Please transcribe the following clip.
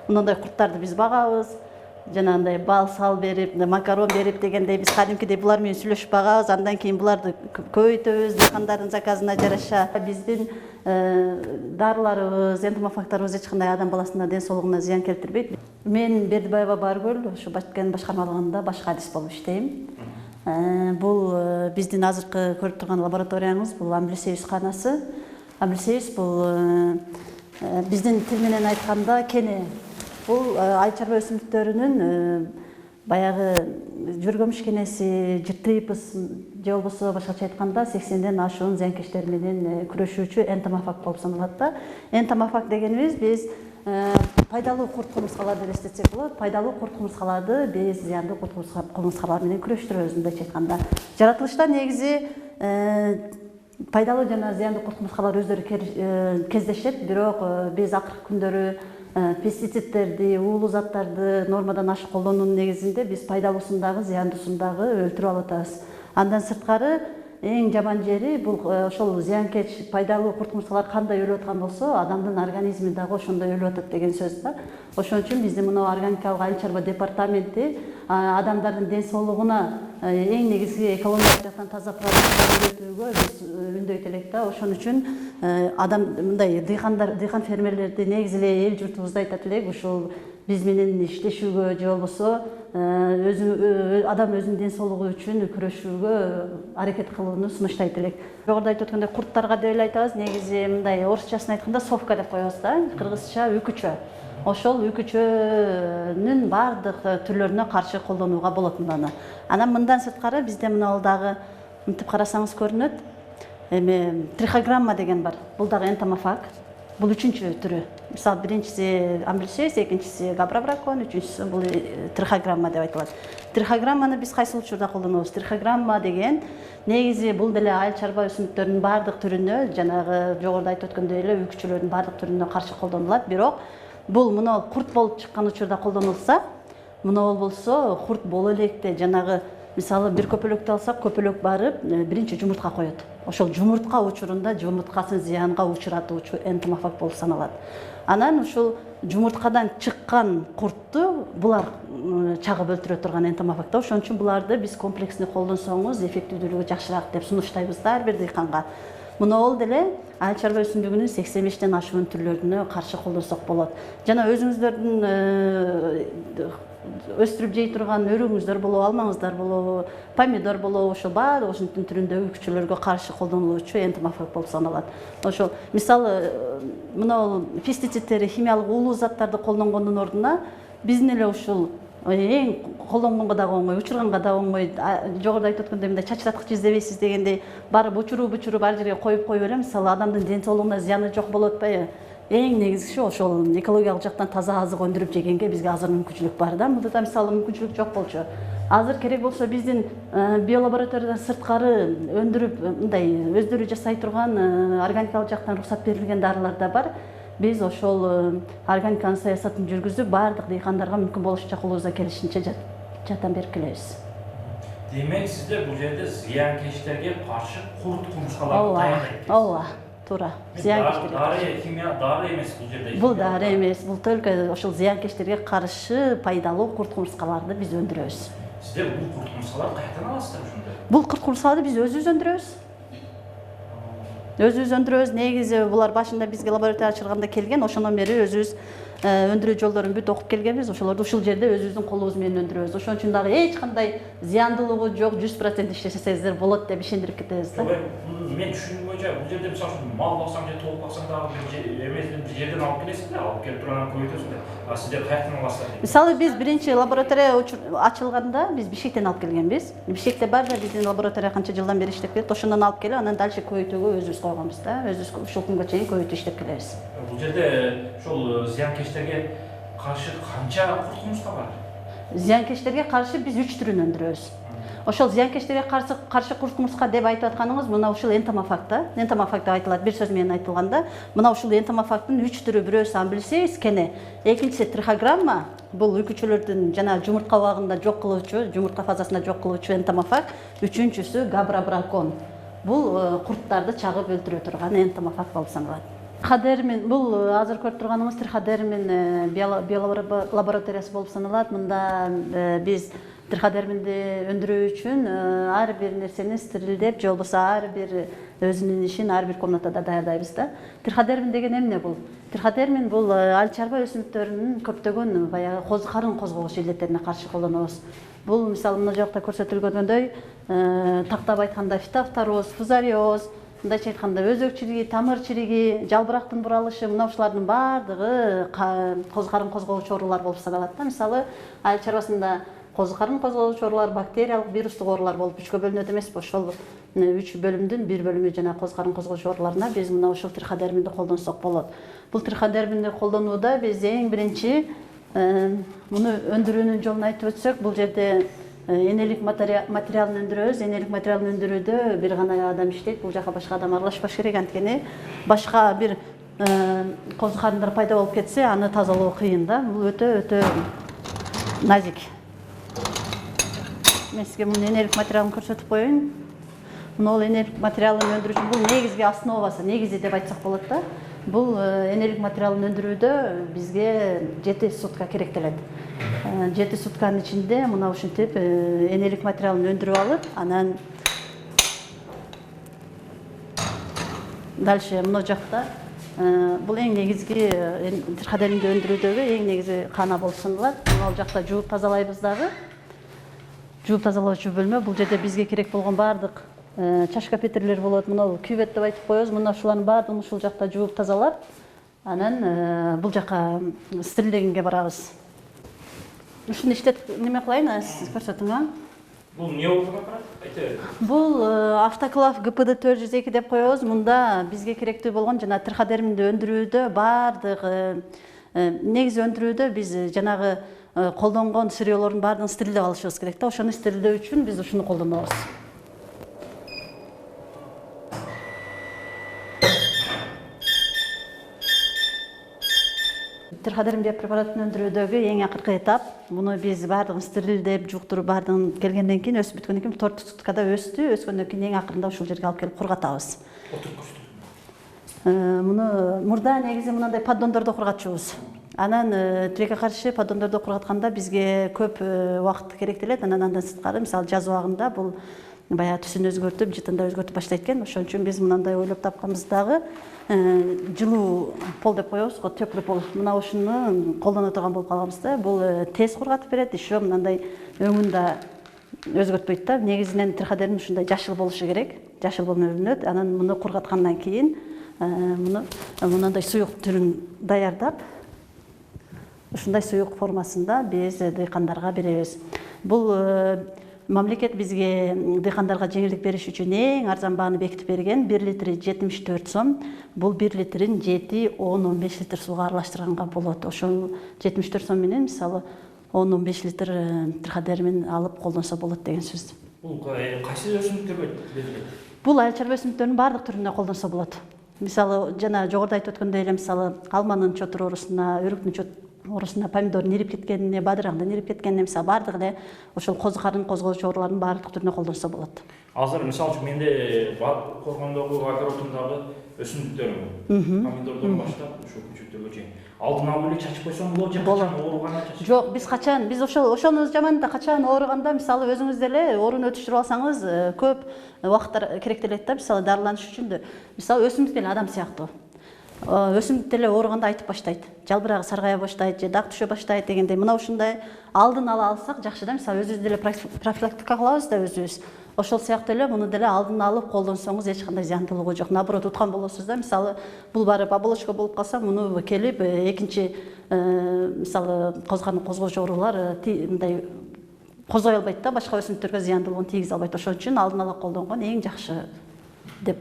мындай курттарды биз багабыз. Жанагындай бал сал берип, макарон берип дегендей биз кадимкидей булар менен сүйлөшүп багабыз. Андан кийин буларды көбөйтөбүз, дыйкандардын заказына жараша. Биздин дарыларыбыз, энтомофагдарыбыз эч кандай адам баласына ден соолугуна зыян келтирбейт. Мен Бердибаева Баргөл, ушу Баткен башкармалыгында башкы адис болуп иштейм. Бул биздин азыркы көрүп турган лабораториябыз, бул Амблисевис канасы. Амблисевис бул биздин тил менен айтканда кене. Бул ай чарба өсүмдүктөрүнүн баягы жүргөмүш кенеси, жыртыйпыз же болбосо башкача айтканда 80ден ашуун зыянкечтер менен күрөшүүчү энтомофаг болуп саналат да. Энтомофаг дегенибиз биз пайдалуу курт кумурскаларды элестетсек болот. Пайдалуу курт кумурскаларды биз зыяндуу курт кумурскалар менен күрөштүрөбүз мындайча айтканда. Жаратылышта негизи пайдалуу жана зыяндуу курт кумурскалар өздөрү кездешет, бирок биз акыркы күндөрү пестицидтерди, уулуу заттарды нормадан ашык колдонуунун негизинде биз пайдалуусун зыяндуусун өлтүрүп алып атабыз. Андан сырткары эң жаман жери бул ошол зыянкеч пайдалуу курт кумурскалар кандай өлүп аткан болсо, адамдын организми дагы ошондой өлүп атат деген сөз да. Ошон үчүн биздин мына органикалык айыл чарба департаменти адамдардын ден соолугуна эң негизги экологиялык жактан таза продукттарды үгөтүүгө биз үндөйт элек да. Ошон үчүн адам мындай дыйкан фермерлерди негизи эле эл журтубузда айтат элек, ушул биз менен иштешүүгө же болбосо адам өзүнүн ден соолугу үчүн күрөшүүгө аракет кылууну сунуштайт элек. Жогоруда айтып өткөндөй курттарга деп эле айтабыз, негизи мындай орусчасын айтканда совка деп коебуз да, кыргызча үкүчө. Ошол үкүчөнүн баардык түрлөрүнө каршы колдонууга болот мынаны. Анан мындан сырткары бизде мына дагы мынтип карасаңыз көрүнөт. Трихограмма деген бар. Бул дагы энтомофаг. Бул үчүнчү түрү. Мисалы биринчиси амблисевис, экинчиси габрабракон, үчүнчүсү бул трихограмма деп айтылат. Трихограмманы биз кайсыл учурда колдонобуз? Трихограмма деген негизи бул деле айыл чарба өсүмдүктөрүнүн баардык түрүнө, жанагы жогоруда айтып өткөндөй эле үкүчөлөрдүн баардык түрүнө каршы колдонулат. Бирок бул мына курт болуп чыккан учурда колдонулса, мына болсо курт боло электе жанагы мисалы бир көпөлөктү алсак, көпөлөк барып биринчи жумуртка коет. Ошол жумуртка учурунда жумурткасын зыянга учуратуучу энтомофаг болуп саналат. Анан ушул жумурткадан чыккан куртту булар чагып өлтүрө турган энтомофаг да. Ошон үчүн буларды биз комплексно колдонсоңуз эффективдүүлүгү жакшыраак деп сунуштайбыз да ар бир дыйканга. Мына ол деле айыл чарба өсүмдүгүнүн 85ден ашуун түрлөрүнө каршы колдонсок болот. Жана өзүңүздөрдүн өстүрүп жей турган өрүгүңүздөр болобу, алмаңыздар болобу, помидор болобу, ошол баардык ошонтип түрүндөгү үкүчөлөргө каршы колдонулуучу энтомофаг болуп саналат. Ошол мисалы мына пестицидтери, химиялык уулуу заттарды колдонгондун ордуна биздин эле ушул эң колдонгонго дагы оңой, учурганга да оңой, жогоруда айтып өткөндөй мындай чачыраткыч издебейсиз дегендей барып учуруп ар жерге коюп эле, мисалы адамдын ден соолугуна зыяны жок болуп атпайбы? Эң негизгиси ошол экологиялык жактан таза азык өндүрүп жегенге бизге азыр мүмкүнчүлүк бар да. Мында да мисалы мүмкүнчүлүк жок болчу. Азыр керек болсо биздин биолабораториядан сырткары өндүрүп мындай өздөрү жасай турган органикалык жактан уруксат берилген дарылар да бар. Биз ошол органиканын саясатын жүргүзүп, баардык дыйкандарга мүмкүн болушунча колубуздан келишинче жардам берип келебиз. Демек сиздер бул жерде зыянкечтерге каршы курт кумурскаларды даярдайсыз. Ооба, туура. Зыянкечтерге дары эмес бул жерде. Бул дары эмес, бул только ошол зыянкечтерге каршы пайдалуу курт кумурскаларды биз өндүрөбүз. Сиздер бул курт кумурскаларды каяктан аласыздар ошондо? Бул курт кумурскаларды биз өзүбүз өндүрөбүз. Өзүбүз өндүрөбүз. Негизи булар башында бизге лаборатория ачылганда келген, ошондон бери өзүбүз өндүрүү жолдорун бүт окуп келгенбиз. Ошолорду ушул жерде өзүбүздүн колубуз менен өндүрөбүз. Ошон үчүн дагы эч кандай зыяндуулугу жок, 100% иштесеңиздер болот деп ишендирип кетебиз да. Мен түшүнүм боюнча бул жерде мисалы үчүн мал баксаң же тоок баксаң дагы бир жерден алып келесиң да, алып келип турган көбөйтөсүң да. А сиздер каяктан аласыздар? Мисалы биз биринчи лаборатория ачылганда биз Бишкектен алып келгенбиз. Бишкекте бар да биздин лаборатория канча жылдан бери иштеп келет. Ошондон алып келип, анан дальше көбөйтүүгө өзүбүз койгонбуз да. Өзүбүз ушул күнгө чейин көбөйтүп иштеп келебиз. Бул жерде ошол зыянкечтерге каршы канча курт кумурска бар? Зыянкечтерге каршы биз 3 түрүн өндүрөбүз. Ошол зыянкечтерге каршы курт кумурска деп айтып атканыңыз мына ушул энтомофаг да. Энтомофаг деп айтылат бир сөз менен айтылганда. Мына ушул энтомофагдын 3 түрү, бирөөсү амблисевис кене, экинчиси трихограмма, бул үкүчөлөрдүн жана жумуртка убагында жок кылуучу, жумуртка фазасында жок кылуучу энтомофаг, үчүнчүсү габрабракон. Бул курттарды чагып өлтүрө турган энтомофаг болуп саналат. Трихадермин бул азыр көрүп турганыңыз трихадермин биолабораториясы болуп саналат. Мында биз трихадерминди өндүрүү үчүн ар бир нерсени стерилдеп, же болбосо ар бир өзүнүн ишин ар бир комнатада даярдайбыз да. Трихадермин деген эмне бул? Трихадермин бул ал чарба өсүмдүктөрүнүн көптөгөн баягы карын козгогуч илдеттерине каршы колдонобуз. Бул мисалы мына жакта көрсөтүлгөндөй тактап айтканда фитофтороз, фузариоз, мындайча айтканда өзөк чириги, тамыр чириги, жалбырактын буралышы, мына ушулардын баардыгы карын козгогуч оорулар болуп саналат да. Мисалы айыл чарбасында карын козгогуч оорулар, бактериялык, вирустук оорулар болуп үчкө бөлүнөт эмеспи? Ошол 3 бөлүмдүн бир бөлүмү жана карын козгогуч ооруларына биз мына ушул трихадерминди колдонсок болот. Бул трихадерминди колдонууда биз эң биринчи муну өндүрүүнүн жолун айтып өтсөк, бул жерде энелик материалын өндүрөбүз. Энелик материалын өндүрүүдө бир гана адам иштейт. Бул жака башка адам аралашпаш керек. Анткени башка бир козу карындар пайда болуп кетсе, аны тазалоо кыйын да. Бул өтө назик. Мен сизге мунун энелик материалын көрсөтүп коеюн. Мына энелик материалын өндүрүү үчүн бул негизги основасы, негизи деп айтсак болот да. Бул энелик материалын өндүрүүдө бизге 7 сутка керектелет. 7 сутканын ичинде мына ушинтип энелик материалын өндүрүп алып, анан дальше мына жакта бул эң негизги трихадерминди өндүрүүдөгү эң негизи кана болуп саналат. Мына жакта жууп тазалайбыз дагы. Жууп тазалоочу бөлмө. Бул жерде бизге керек болгон баардык чашка петирлер болот. Мына кювет деп айтып коебуз. Мына ушулардын баардыгын ушул жакта жууп тазалап, анан бул жака стерилдегенге барабыз. Ушуну иштетип неме кылайын, сиз көрсөтүң а? Бул эмне болуп атат? Айтып. Бул автоклав ГПД 402 деп коебуз. Мында бизге керектүү болгон жана трихадерминди өндүрүүдө баардык негизи өндүрүүдө биз жанагы колдонгон сырьёолордун баардыгын стерилдеп алышыбыз керек да. Ошону стерилдөө үчүн биз ушуну колдонобуз. Трихадермин препаратын өндүрүүдөгү эң акыркы этап. Муну биз баардыгын стерилдеп, жуктуруп, баардыгын келгенден кийин өсүп бүткөндөн кийин 4 суткада өстү. Өскөндөн кийин эң акырында ушул жерге алып келип кургатабыз. Муну мурда негизи мындай поддондордо кургатчубуз. Анан тилекке каршы поддондордо кургатканда бизге көп убакыт керектелет. Андан сырткары, мисалы жаз убагында бул баягы түсүн өзгөртүп, жытында өзгөртүп баштайт экен. Ошон үчүн биз мындай ойлоп тапканбыз дагы жылуу пол деп коебуз го, теплый пол. Мына ушуну колдоно турган болуп калганбыз да. Бул тез кургатып берет, еще мындай өңүн да өзгөртпөйт да. Негизинен трихадермин ушундай жашыл болушу керек. Жашыл болуп өрүнөт. Анан муну кургаткандан кийин мындай суюк түрүн даярдап, ушундай суюк формасында биз дыйкандарга беребиз. Бул мамлекет бизге дыйкандарга жеңилдик бериш үчүн эң арзан бааны бекитип берген. 1 литри 74 сом. Бул 1 литрин 7-10-15 литр сууга аралаштырганга болот. Ошол 74 сом менен мисалы 10-15 литр трихадермин алып колдонсо болот деген сөз. Бул кайсы өсүмдүктөргө берилет? Бул айыл чарба өсүмдүктөрүнүн баардык түрүнө колдонсо болот. Мисалы жана жогоруда айтып өткөндөй эле, мисалы алманын чотур оорусуна, өрүктүн оорусуна, помидордун ирип кеткенине, бадыраңдын ирип кеткенине, мисалы баардыгы эле ошол карын козгоочу оорулардын баардык түрүнө колдонсо болот. Азыр мисалы үчүн менде коргондогу огородумдагы өсүмдүктөрүм, помидордон баштап ошол көчөттөргө чейин алдын алып эле чачып койсоң болот же качан ооруганда чачып? Жок, биз ошону жаманда качан ооруганда, мисалы өзүңүз деле ооруну өтүштүрүп алсаңыз, көп убакыт керектелет да, мисалы дарыланыш үчүн да. Мисалы өсүмдүк деле адам сыяктуу. Өсүмдүк деле ооруганда айтып баштайт. Жалбырагы саргая баштайт же дак түшө баштайт дегендей. Мына ушундай алдын ала алсак жакшы да. Мисалы өзүбүз деле профилактика кылабыз да өзүбүз. Ошол сыяктуу эле муну деле алдын алып колдонсоңуз эч кандай зыяндуулугу жок. Наоборот, уткан болосуз да. Мисалы бул барып оболочка болуп калса, муну келип экинчи мисалы козгарын козгоочу оорулар мындай козгой албайт да, башка өсүмдүктөргө зыяндуулугун тийгизе албайт. Ошон үчүн алдын ала колдонгон эң жакшы деп